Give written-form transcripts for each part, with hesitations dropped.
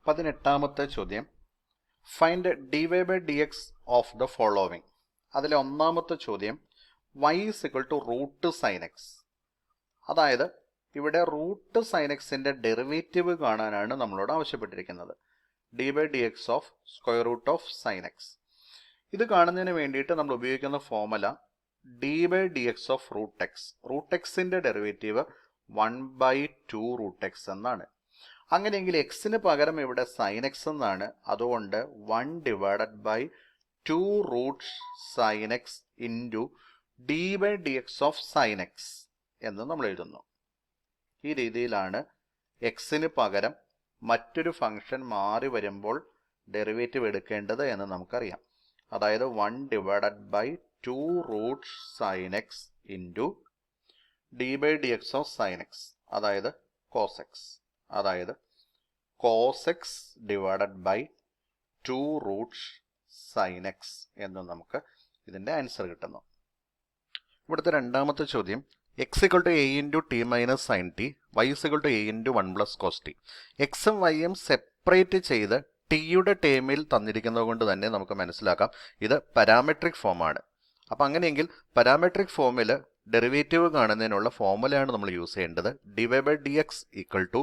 18ാമത്തെ ചോദ്യം find dy by dx of the following. അതിലെ ഒന്നാമത്തെ ചോദ്യം y is equal to root sine x. അതായത് ഇവിടെ റൂട്ട് സൈൻ എക്സിന്റെ ഡെറിവേറ്റീവ് കാണാനാണ് നമ്മളോട് ആവശ്യപ്പെട്ടിരിക്കുന്നത്. dy by dx of square root of sine x. ഇത് കാണുന്നതിന് വേണ്ടിയിട്ട് നമ്മൾ ഉപയോഗിക്കുന്ന formula dy by dx of root x. Root എക്സിന്റെ ഡെറിവേറ്റീവ് 1/2 റൂട്ട് എക്സ് എന്നാണ്. അങ്ങനെയെങ്കിൽ എക്സിന് പകരം ഇവിടെ സൈൻ എക്സ് എന്നാണ്. അതുകൊണ്ട് 1 divided by 2 root sine x into D by D X of sine x എന്ന് നമ്മൾ എഴുതുന്നു. ഈ രീതിയിലാണ് എക്സിന് പകരം മറ്റൊരു ഫംഗ്ഷൻ മാറി വരുമ്പോൾ ഡെറിവേറ്റീവ് എടുക്കേണ്ടത് എന്ന് നമുക്കറിയാം. അതായത് 1 divided by 2 root sine x into D by D X of sine x, അതായത് കോസ് എക്സ്. അതായത് cos x divided by 2 root sine x എന്ന് നമുക്ക് ഇതിൻ്റെ ആൻസർ കിട്ടുന്നു. ഇവിടുത്തെ രണ്ടാമത്തെ ചോദ്യം x equal to a into T minus sine t, y equal to a into 1 plus cos t. എക്സും വൈയും സെപ്പറേറ്റ് ചെയ്ത് ടിയുടെ ടേമിൽ തന്നിരിക്കുന്നത് കൊണ്ട് തന്നെ നമുക്ക് മനസ്സിലാക്കാം ഇത് പാരാമെട്രിക് ഫോമാണ്. അപ്പം അങ്ങനെയെങ്കിൽ പാരാമെട്രിക് ഫോമിൽ ഡെറിവേറ്റീവ് കാണുന്നതിനുള്ള ഫോർമുലയാണ് നമ്മൾ യൂസ് ചെയ്യേണ്ടത്. D Y by D X equal to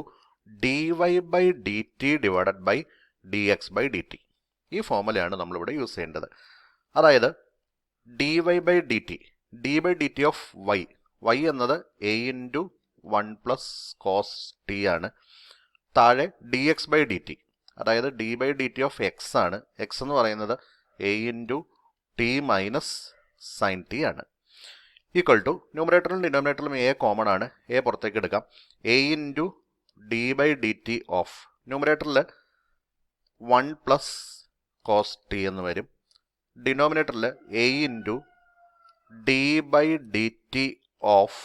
D Y by D T divided by D X by D T. ഈ ഫോർമുലയാണ് നമ്മളിവിടെ യൂസ് ചെയ്യേണ്ടത്. അതായത് D Y by D T, D by D T of Y, Y എന്നത് A into 1 plus cos T ആണ്. താഴെ D X by D T, അതായത് D by D T of X ആണ്. എക്സ് എന്ന് പറയുന്നത് A into T minus sine T ആണ്. Equal to ന്യൂമറേറ്ററിലും ഡിനോമിനേറ്ററിലും എ കോമൺ ആണ്, എ പുറത്തേക്ക് എടുക്കാം. A into D by D T of ന്യൂമറേറ്ററിൽ 1 പ്ലസ് കോസ് ടി എന്ന് വരും. ഡിനോമിനേറ്ററിൽ A into D by D T of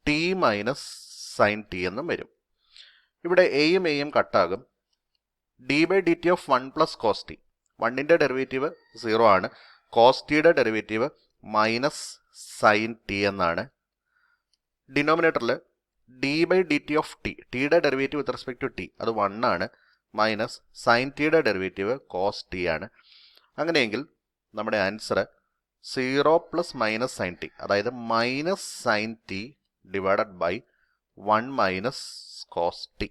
T minus sine T എന്നും വരും. ഇവിടെ എയും എയും കട്ടാകും. D by D T of 1 plus cos T, 1ൻ്റെ ഡെറിവേറ്റീവ് 0 ആണ്. കോസ് ടിയുടെ ഡെറിവേറ്റീവ് മൈനസ് സൈൻ ടി എന്നാണ്. ഡിനോമിനേറ്ററിൽ D by D T of T, ടിയുടെ derivative with respect to T, അത് 1 ആണ്. മൈനസ് സൈൻ ടിയുടെ ഡെറിവേറ്റീവ് കോസ് ടി ആണ്. അങ്ങനെയെങ്കിൽ നമ്മുടെ answer 0 plus minus sine T, അതായത് minus sine T divided by 1 minus cos T.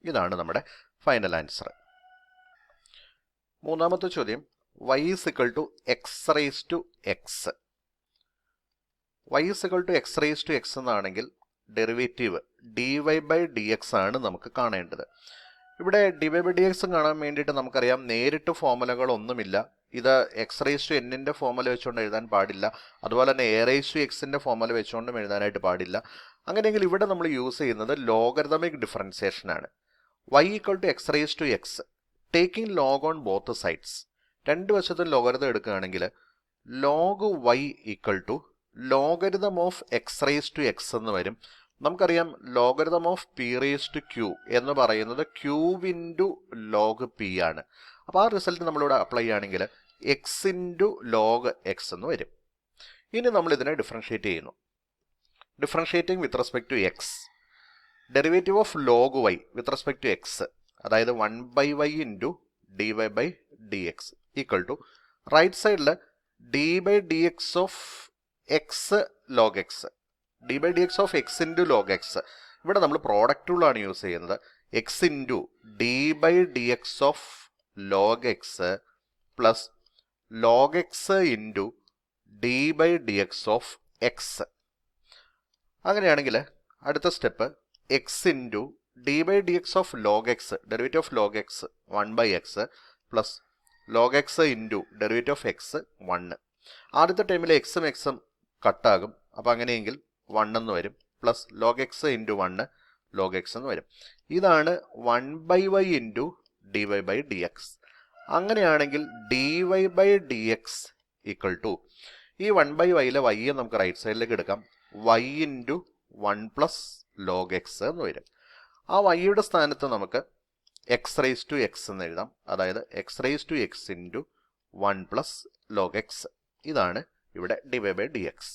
ഇതാണ് നമ്മുടെ ഫൈനൽ ആൻസർ. മൂന്നാമത്തെ ചോദ്യം y is equal to x raised to x. y is equal to x raised to x എന്നാണെങ്കിൽ derivative dy by dx ആണ് നമുക്ക് കാണേണ്ടത്. ഇവിടെ dy by dx കാണാൻ വേണ്ടിയിട്ട് നമുക്കറിയാം നേരിട്ട് ഫോർമുലകളൊന്നുമില്ല. ഇത് എക്സ് റേസ് ടു എന്നിൻ്റെ ഫോർമുല വെച്ചുകൊണ്ട് എഴുതാൻ പാടില്ല. അതുപോലെ തന്നെ എ റേസ് ടു എക്സിൻ്റെ ഫോർമുല വെച്ചുകൊണ്ടും എഴുതാനായിട്ട് പാടില്ല. അങ്ങനെയെങ്കിൽ ഇവിടെ നമ്മൾ യൂസ് ചെയ്യുന്നത് ലോഗരിതമിക് ഡിഫറൻസിയേഷൻ ആണ്. y equal to x raise to x taking log on both sides. രണ്ട് വശത്തും ലോഗരിതം എടുക്കുകയാണെങ്കിൽ log y equal to logarithm of x raise to x എന്ന് വരും. നമുക്കറിയാം logarithm of p raise to q എന്ന് പറയുന്നത് cube into log P ആണ്. അപ്പോൾ ആ റിസൾട്ട് നമ്മളിവിടെ അപ്ലൈ ചെയ്യുകയാണെങ്കിൽ എക്സ് ഇൻറ്റു ലോഗ് എക്സ് എന്ന് വരും. ഇനി നമ്മൾ ഇതിനെ ഡിഫറൻഷ്യേറ്റ് ചെയ്യുന്നു. Differentiating with respect to X, derivative of log Y with respect to X, അതായത് 1/y into D Y by D X equal to right സൈഡിൽ D by D X of X log X, D by D X of X into log X. ഇവിടെ നമ്മൾ product റൂളാണ് use ചെയ്യുന്നത്. X into D by D X of log X plus log X into D by D X of X. അങ്ങനെയാണെങ്കിൽ അടുത്ത step x into D by D X of log x, derivative of log x 1/x plus log X into derivative of x 1. ആദ്യത്തെ ടൈമിൽ എക്സും എക്സും കട്ടാകും. അപ്പോൾ അങ്ങനെയെങ്കിൽ 1 എന്ന് വരും. Plus log X into 1 log x എന്ന് വരും. ഇതാണ് 1/y into D Y by D x. അങ്ങനെയാണെങ്കിൽ d Y by D X equal to ഈ 1/yയിലെ y നമുക്ക് റൈറ്റ് സൈഡിലേക്ക് എടുക്കാം. y into 1 plus log x എന്ന് വരും. ആ വൈയുടെ സ്ഥാനത്ത് നമുക്ക് എക്സ് റേസ് ടു എക്സ് എന്ന് എഴുതാം. അതായത് x raise to x into 1 plus log x. ഇതാണ് ഇവിടെ d Y by D X.